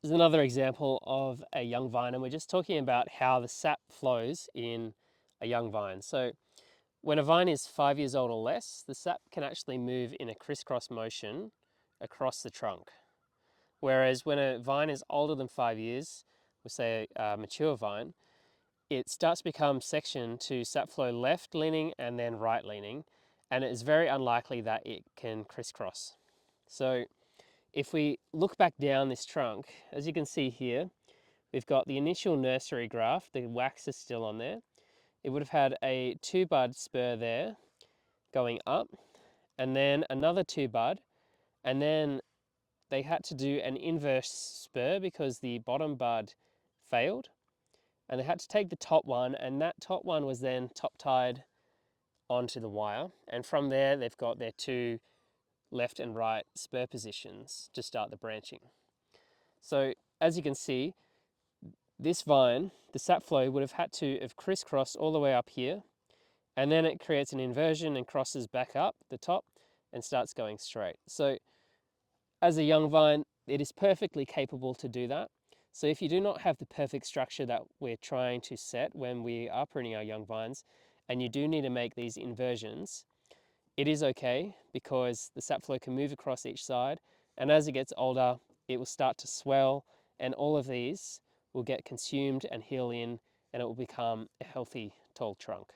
This is another example of a young vine, and we're just talking about how the sap flows in a young vine. So when a vine is 5 years old or less, the sap can actually move in a crisscross motion across the trunk. Whereas when a vine is older than 5 years, we say a mature vine, it starts to become sectioned to sap flow left leaning and then right leaning, and it is very unlikely that it can crisscross. So if we look back down this trunk, as you can see here, we've got the initial nursery graft, the wax is still on there. It would have had a 2-bud spur there going up, and then another 2-bud, and then they had to do an inverse spur because the bottom bud failed, and they had to take the top one, and that top one was then top tied onto the wire, and from there they've got their 2 left and right spur positions to start the branching. So as you can see, this vine, the sap flow would have had to have crisscrossed all the way up here, and then it creates an inversion and crosses back up the top and starts going straight. So as a young vine, it is perfectly capable to do that. So if you do not have the perfect structure that we're trying to set when we are pruning our young vines, and you do need to make these inversions, it is okay because the sap flow can move across each side, and as it gets older, it will start to swell, and all of these will get consumed and heal in, and it will become a healthy tall trunk.